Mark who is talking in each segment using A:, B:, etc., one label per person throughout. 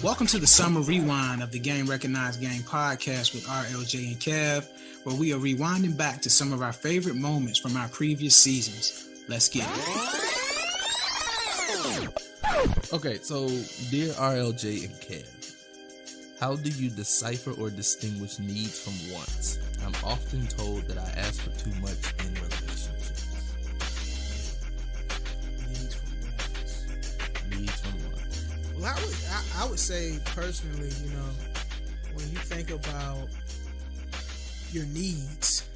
A: Welcome to the Summer Rewind of the Game Recognized Game podcast with RLJ and Kev, where we are rewinding back to some of our favorite moments from our previous seasons. Let's get it.
B: Okay, so dear RLJ and Kev, how do you decipher or distinguish needs from wants? I'm often told that I ask for too much in relationships. Needs from wants.
C: Well, I would say personally, when you think about your needs,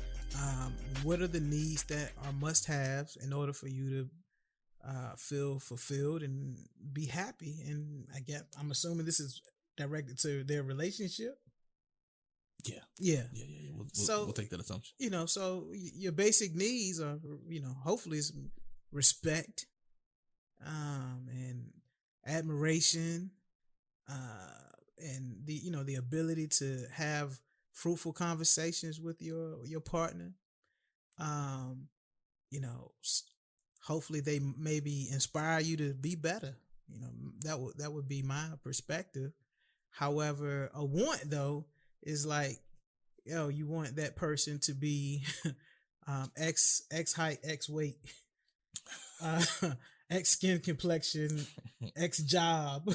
C: what are the needs that are must-haves in order for you to feel fulfilled and be happy? And I'm assuming this is directed to their relationship. Yeah.
B: We'll take that assumption.
C: So your basic needs are, hopefully it's respect, and admiration, and the ability to have fruitful conversations with your partner. Hopefully they maybe inspire you to be better. That would be my perspective. However, a want though is like, you want that person to be X height, X weight, X skin complexion, X job,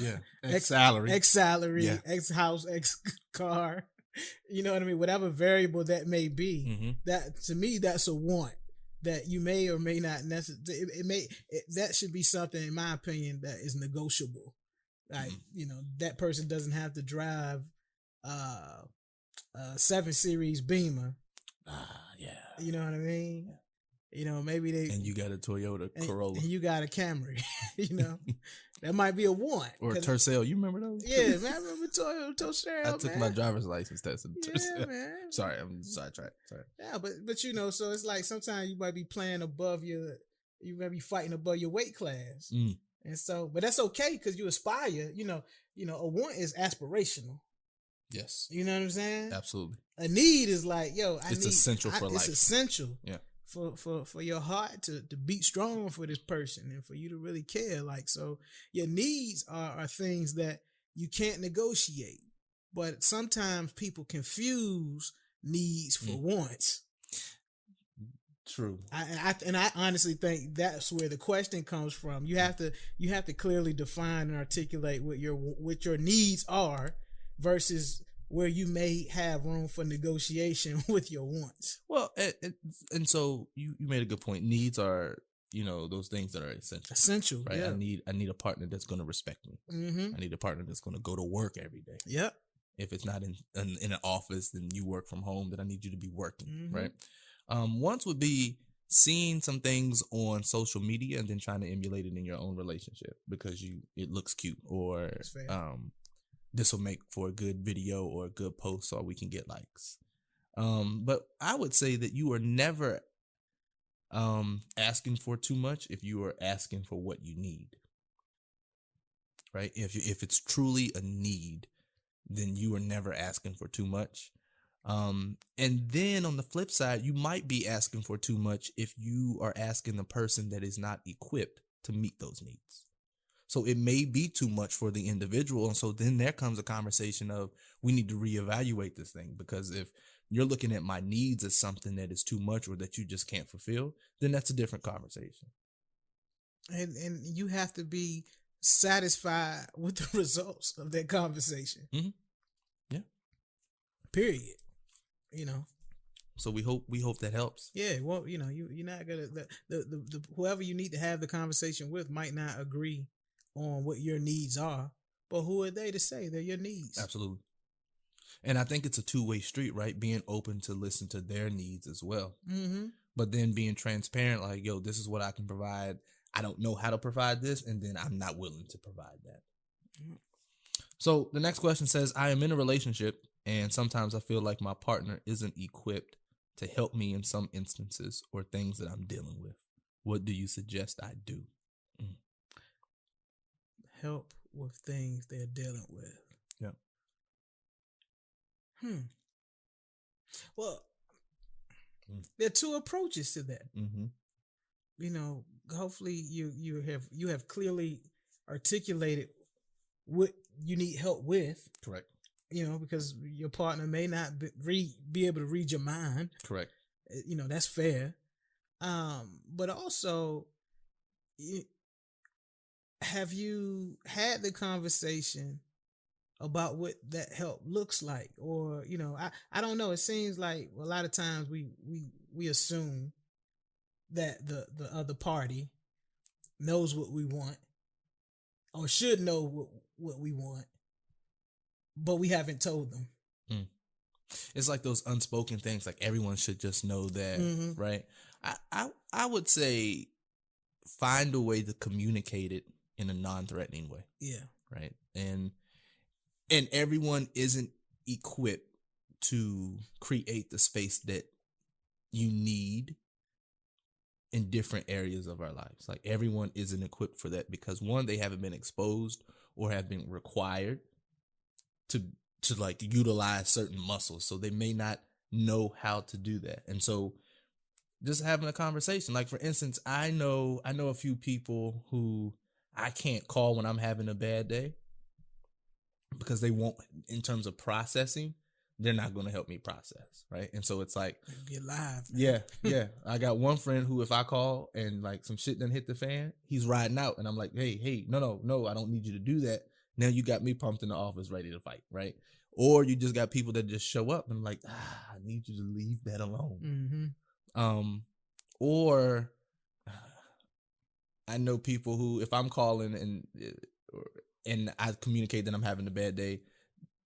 B: X salary,
C: X house, X car. You know what I mean? Whatever variable that may be, that to me, that's a want that you may or may not necessarily. That should be something, in my opinion, that is negotiable. Like, that person doesn't have to drive a 7 Series Beamer. You know what I mean? Maybe they...
B: And you got a Toyota Corolla.
C: And you got a Camry. That might be a want.
B: Or a Tercel. You remember those?
C: Yeah, man. I remember Toyota Tercel.
B: I took my driver's license test in Tercel.
C: Yeah, man.
B: Sorry, I'm sidetracked. Sorry.
C: Yeah, but so it's like sometimes you might be playing you might be fighting above your weight class. And so, but that's okay because you aspire. A want is aspirational.
B: Yes.
C: You know what I'm saying?
B: Absolutely.
C: A need is like,
B: it's essential for life.
C: It's essential.
B: Yeah.
C: For your heart to beat strong for this person and for you to really care. Like, so your needs are things that you can't negotiate. But sometimes people confuse needs for wants.
B: True.
C: I honestly think that's where the question comes from. You have to clearly define and articulate what your needs are versus where you may have room for negotiation with your wants.
B: Well, and so you made a good point. Needs are, those things that are essential.
C: Essential,
B: right?
C: Yeah.
B: I need a partner that's going to respect me.
C: Mm-hmm.
B: I need a partner that's going to go to work every day.
C: Yep.
B: If it's not in an office, then you work from home. Then I need you to be working,
C: Mm-hmm.
B: right? Wants would be seeing some things on social media and then trying to emulate it in your own relationship because it looks cute, or this will make for a good video or a good post so we can get likes. But I would say that you are never asking for too much if you are asking for what you need. Right? If it's truly a need, then you are never asking for too much. And then on the flip side, you might be asking for too much if you are asking the person that is not equipped to meet those needs. So it may be too much for the individual. And so then there comes a conversation of we need to reevaluate this thing, because if you're looking at my needs as something that is too much or that you just can't fulfill, then that's a different conversation.
C: And you have to be satisfied with the results of that conversation.
B: Mm-hmm. Yeah.
C: Period.
B: So we hope that helps.
C: Yeah. Well, you're not gonna the whoever you need to have the conversation with might not agree on what your needs are, but who are they to say they're your needs?
B: Absolutely. And I think it's a two-way street, right? Being open to listen to their needs as well.
C: Mm-hmm.
B: But then being transparent, like, this is what I can provide. I don't know how to provide this, and then I'm not willing to provide that. Mm-hmm. So the next question says, I am in a relationship, and sometimes I feel like my partner isn't equipped to help me in some instances or things that I'm dealing with. What do you suggest I do?
C: Help with things they're dealing with.
B: Yeah.
C: Well, there are two approaches to that.
B: Mm-hmm.
C: Hopefully you have clearly articulated what you need help with.
B: Correct.
C: Because your partner may not be able to read your mind.
B: Correct.
C: That's fair. But also, have you had the conversation about what that help looks like? Or, I don't know. It seems like a lot of times we assume that the other party knows what we want or should know what we want, but we haven't told them.
B: It's like those unspoken things, like everyone should just know that,
C: Mm-hmm.
B: right? I would say find a way to communicate it in a non-threatening way.
C: Yeah.
B: Right. And everyone isn't equipped to create the space that you need in different areas of our lives. Like everyone isn't equipped for that because one, they haven't been exposed or have been required to like utilize certain muscles. So they may not know how to do that. And so just having a conversation, like for instance, I know a few people who I can't call when I'm having a bad day because they won't, in terms of processing, they're not going to help me process. Right. And so it's like,
C: be alive.
B: Yeah. I got one friend who, if I call and like some shit done hit the fan, he's riding out and I'm like, hey, no, I don't need you to do that. Now you got me pumped in the office ready to fight. Right. Or you just got people that just show up and like, I need you to leave that alone.
C: Mm-hmm.
B: Or I know people who, if I'm calling and I communicate that I'm having a bad day,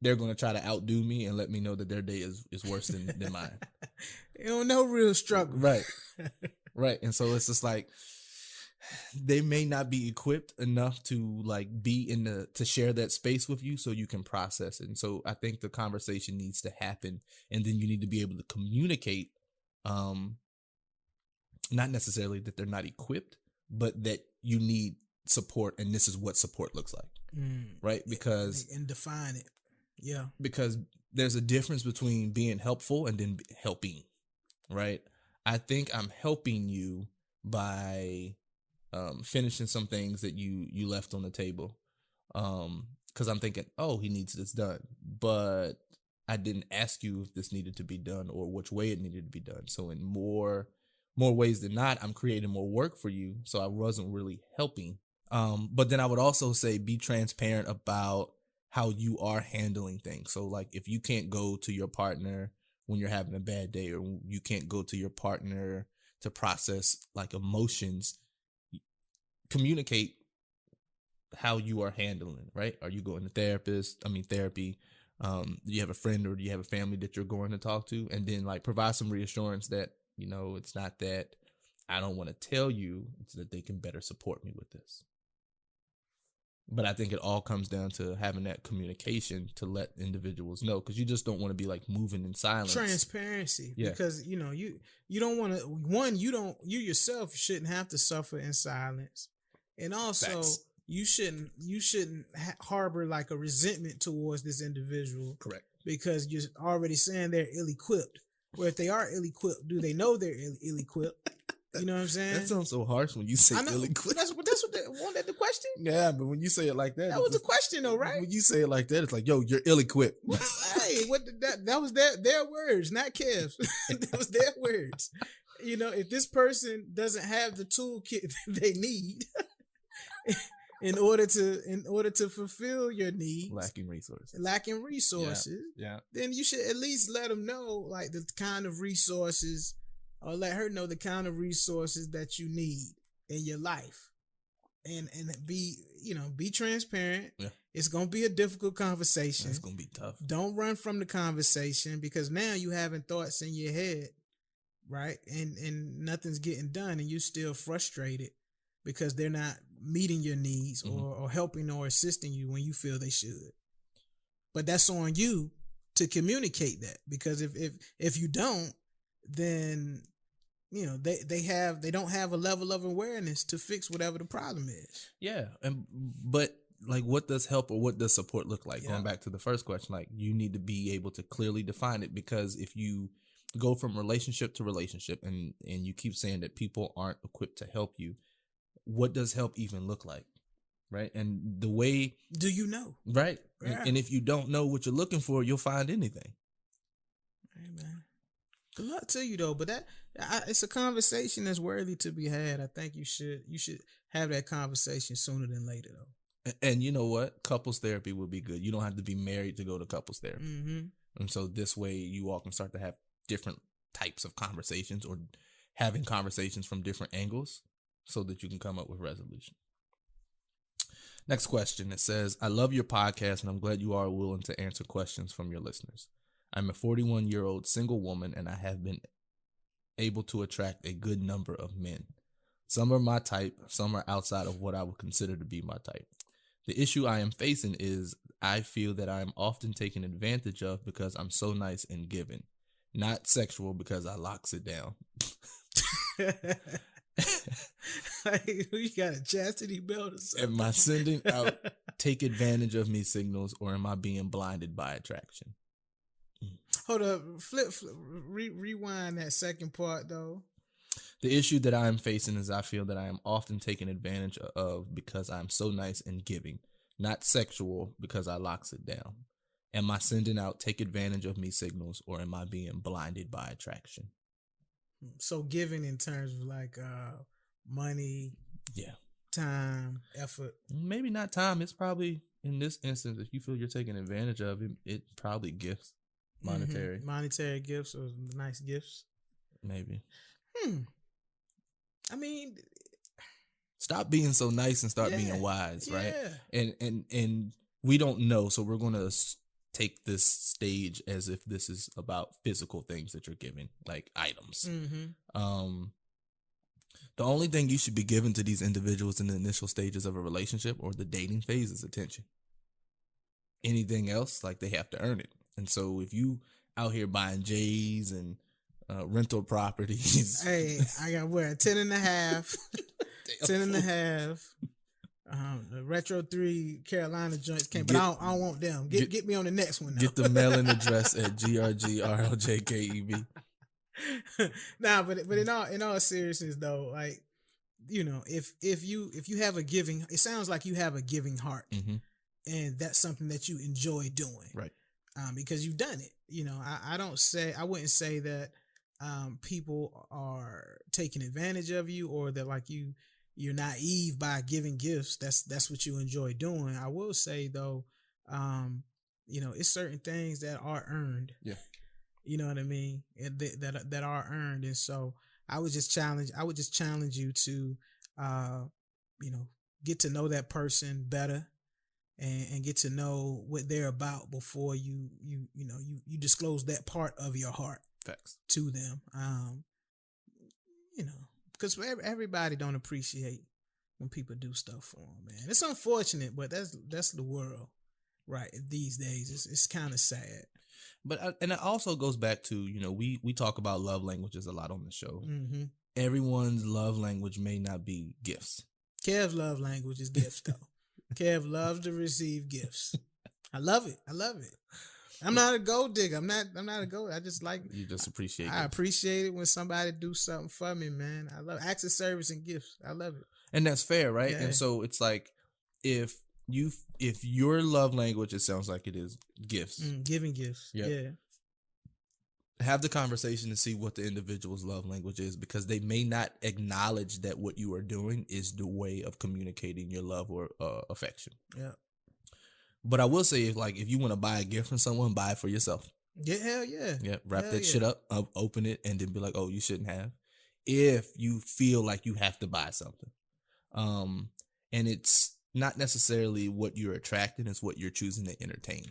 B: they're going to try to outdo me and let me know that their day is worse than mine.
C: They don't know real struggle.
B: Right. Right. And so it's just like, they may not be equipped enough to like be to share that space with you so you can process it. And so I think the conversation needs to happen, and then you need to be able to communicate, not necessarily that they're not equipped, but that you need support and this is what support looks like. Right. Because
C: and define it. Yeah. Because
B: there's a difference between being helpful and then helping. Right. I think I'm helping you by finishing some things that you left on the table. Because I'm thinking, oh, he needs this done. But I didn't ask you if this needed to be done or which way it needed to be done. So in more ways than not, I'm creating more work for you. So I wasn't really helping. But then I would also say be transparent about how you are handling things. So like if you can't go to your partner when you're having a bad day, or you can't go to your partner to process like emotions, communicate how you are handling, right? Are you going to therapy? Do you have a friend or do you have a family that you're going to talk to? And then like provide some reassurance that, it's not that I don't want to tell you, it's that they can better support me with this. But I think it all comes down to having that communication to let individuals know, because you just don't want to be like moving in silence.
C: Transparency, because you don't want to. You yourself shouldn't have to suffer in silence, and also
B: Facts.
C: you shouldn't harbor like a resentment towards this individual.
B: Correct. Because
C: you're already saying they're ill-equipped. Well, if they are ill-equipped, do they know they're ill-equipped? You know what I'm saying?
B: That sounds so harsh when you say ill-equipped.
C: That's what wasn't that the question?
B: Yeah, but when you say it like that,
C: that was the question though, right?
B: When you say it like that, it's like, yo, you're ill-equipped.
C: Hey, that was their words, not Kev's. That was their words. If this person doesn't have the toolkit they need in order to fulfill your needs, lacking resources,
B: yeah,
C: then you should at least let them know like the kind of resources, or let her know the kind of resources that you need in your life, and be transparent. Yeah. It's gonna be a difficult conversation.
B: It's gonna be tough.
C: Don't run from the conversation, because now you having thoughts in your head, right? And nothing's getting done, and you're still frustrated because they're not meeting your needs, mm-hmm. or helping or assisting you when you feel they should. But that's on you to communicate that, because if you don't, then they don't have a level of awareness to fix whatever the problem is.
B: Yeah, but like, what does help or what does support look like? Yeah. Going back to the first question, like, you need to be able to clearly define it, because if you go from relationship to relationship and you keep saying that people aren't equipped to help you, what does help even look like? right? And the way...
C: Do you know?
B: Right.
C: Yeah.
B: And if you don't know what you're looking for, you'll find anything.
C: Hey, man. Good luck to you, though. But it's a conversation that's worthy to be had. I think you should have that conversation sooner than later, though.
B: And you know what? Couples therapy would be good. You don't have to be married to go to couples therapy.
C: Mm-hmm.
B: And so this way you all can start to have different types of conversations, or having conversations from different angles, so that you can come up with resolution. Next question. It says, I love your podcast and I'm glad you are willing to answer questions from your listeners. I'm a 41-year-old single woman and I have been able to attract a good number of men. Some are my type, some are outside of what I would consider to be my type. The issue I am facing is I feel that I am often taken advantage of because I'm so nice and giving. Not sexual, because I locks it down.
C: You got a chastity belt or something?
B: Am I sending out take advantage of me signals, or am I being blinded by attraction?
C: Hold up, rewind that second part though.
B: The issue that I am facing is I feel that I am often taken advantage of because I'm so nice and giving. Not sexual, because I locks it down. Am I sending out take advantage of me signals, or am I being blinded by attraction?
C: So giving in terms of like money, time, effort.
B: Maybe not time. It's probably, in this instance, if you feel you're taking advantage of it, it probably gifts, monetary.
C: Mm-hmm. Monetary gifts or nice gifts.
B: Maybe.
C: I mean,
B: stop being so nice and start being wise, right? And we don't know, so we're going to take this stage as if this is about physical things that you're giving, like items.
C: Mm-hmm.
B: The only thing you should be giving to these individuals in the initial stages of a relationship or the dating phase is attention. Anything else, like, they have to earn it. And so if you out here buying J's and rental properties.
C: Hey, I got where 10 and a half. 10 and a half. The Retro 3 Carolina joints came, but I don't want them. Get me on the next one now.
B: Get the mailing address at GRG RLJKEB.
C: Nah, but in all seriousness though, like, you know, if you have a giving, it sounds like you have a giving heart, and that's something that you enjoy doing,
B: right?
C: Because you've done it. You know, I wouldn't say that people are taking advantage of you, or that like you're naive by giving gifts. That's what you enjoy doing. I will say though, you know, it's certain things that are earned.
B: Yeah.
C: You know what I mean? That are earned. And so I would just challenge you to, you know, get to know that person better and get to know what they're about before you disclose that part of your heart.
B: Facts. To
C: them. You know, because everybody don't appreciate when people do stuff for them, man. It's unfortunate, but that's the world, right? These days, it's kind of sad.
B: But and it also goes back to, you know, we talk about love languages a lot on the show.
C: Mm-hmm.
B: Everyone's love language may not be gifts.
C: Kev's love language is gifts, though. Kev loves to receive gifts. I love it. I'm not a gold digger. I'm not a gold. I just like.
B: You just appreciate it.
C: I appreciate it when somebody do something for me, man. I love acts of service and gifts. I love it.
B: And that's fair, right?
C: Yeah.
B: And so it's like, if your love language, it sounds like it is gifts.
C: Giving gifts. Yep. Yeah.
B: Have the conversation to see what the individual's love language is, because they may not acknowledge that what you are doing is the way of communicating your love or affection.
C: Yeah.
B: But I will say, if you want to buy a gift from someone, buy it for yourself.
C: Yeah, hell yeah.
B: Yeah, wrap that shit up, open it, and then be like, oh, you shouldn't have. If you feel like you have to buy something. And it's not necessarily what you're attracting, it's what you're choosing to entertain,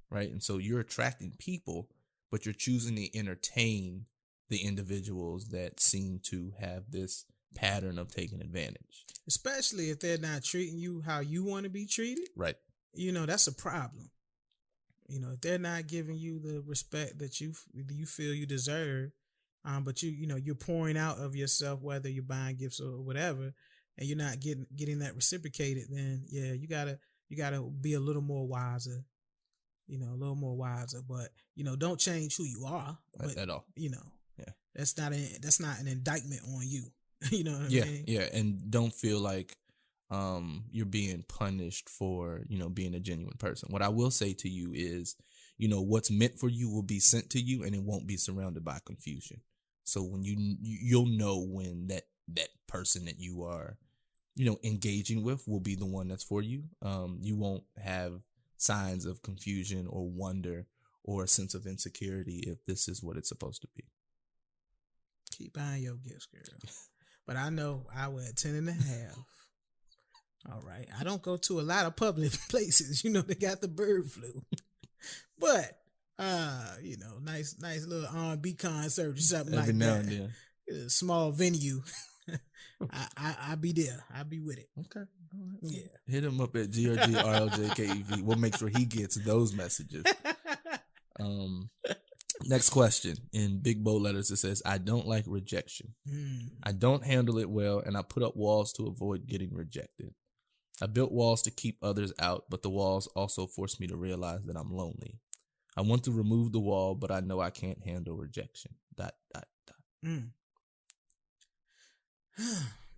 B: right? And so you're attracting people, but you're choosing to entertain the individuals that seem to have this pattern of taking advantage.
C: Especially if they're not treating you how you want to be treated.
B: Right.
C: You know, that's a problem. You know, if they're not giving you the respect that you feel you deserve, but you're pouring out of yourself, whether you're buying gifts or whatever, and you're not getting that reciprocated, then yeah, you gotta be a little more wiser. You know, a little more wiser, but don't change who you are. But,
B: at all.
C: You know,
B: yeah,
C: that's not an indictment on you. You know what I mean?
B: Yeah, and don't feel like you're being punished for, being a genuine person. What I will say to you is, what's meant for you will be sent to you, and it won't be surrounded by confusion. So when you'll know when that person that you are, engaging with will be the one that's for you. You won't have signs of confusion or wonder or a sense of insecurity if this is what it's supposed to be.
C: Keep buying your gifts, girl. But I know I wear 10.5. All right. I don't go to a lot of public places. They got the bird flu. But nice little R&B concert or something
B: every
C: like
B: now
C: that.
B: and then.
C: A small venue. I'll be there. I'll be with it.
B: Okay. All right.
C: Yeah.
B: Hit him up at GRG RLJKEV. We'll make sure he gets those messages. Next question. In big bold letters, it says, I don't like rejection. I don't handle it well, and I put up walls to avoid getting rejected. I built walls to keep others out, but the walls also force me to realize that I'm lonely. I want to remove the wall, but I know I can't handle rejection. ...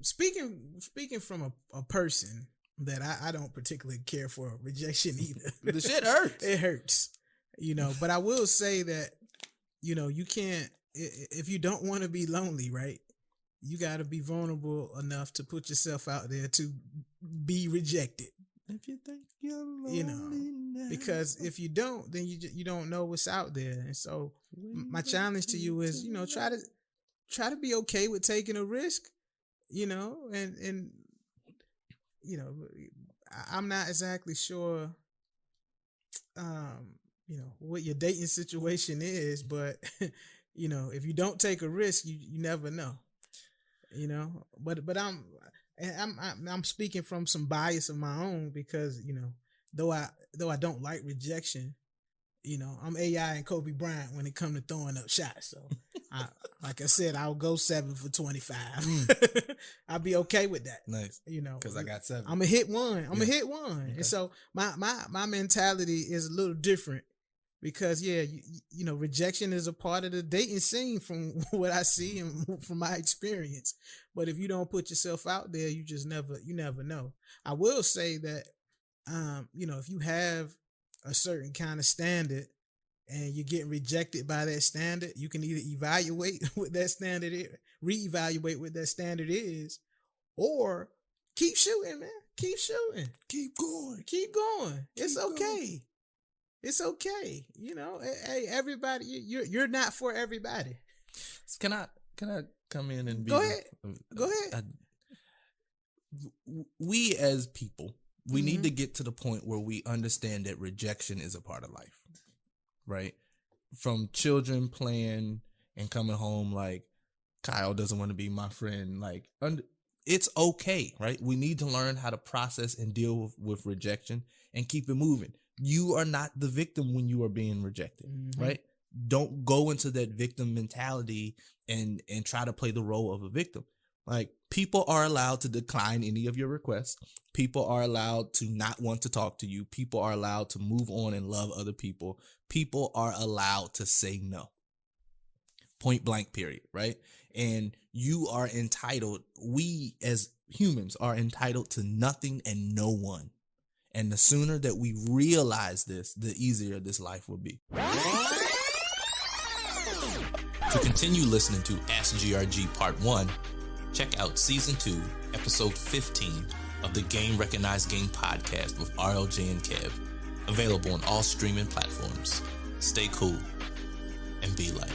C: Speaking from a person that I don't particularly care for rejection either.
B: The shit hurts.
C: It hurts, but I will say that, you can't, if you don't want to be lonely, right? You got to be vulnerable enough to put yourself out there to be rejected.
B: If you think you're lonely now.
C: Because if you don't, then you don't know what's out there. And so my challenge to you is, try to be okay with taking a risk, and I'm not exactly sure, what your dating situation is, but if you don't take a risk, you never know, but I'm speaking from some bias of my own because, though I don't like rejection, I'm AI and Kobe Bryant when it comes to throwing up shots. So like I said, I'll go 7 for 25. I'll be okay with that.
B: Nice. Cause I got 7.
C: I'm gonna hit one. Okay. And so my mentality is a little different because rejection is a part of the dating scene from what I see and from my experience. But if you don't put yourself out there, you never know. I will say that, if you have a certain kind of standard and you're getting rejected by that standard, you can either evaluate what that standard is, reevaluate what that standard is, or keep shooting, man. Keep shooting.
B: Keep going.
C: It's okay. It's okay. Hey, everybody, you're not for everybody.
B: Can I come in and be?
C: Go ahead.
B: We as people, we need to get to the point where we understand that rejection is a part of life, right? From children playing and coming home like, Kyle doesn't want to be my friend. Like, it's okay, right? We need to learn how to process and deal with rejection and keep it moving. You are not the victim when you are being rejected, right? Don't go into that victim mentality and try to play the role of a victim. Like, people are allowed to decline any of your requests. People are allowed to not want to talk to you. People are allowed to move on and love other people. People are allowed to say no. Point blank, period, right? And you are entitled, we as humans are entitled to nothing and no one. And the sooner that we realize this, the easier this life will be. To continue listening to Ask GRG Part 1, check out Season 2, Episode 15 of the Game Recognized Game podcast with RLJ and Kev, available on all streaming platforms. Stay cool and be light.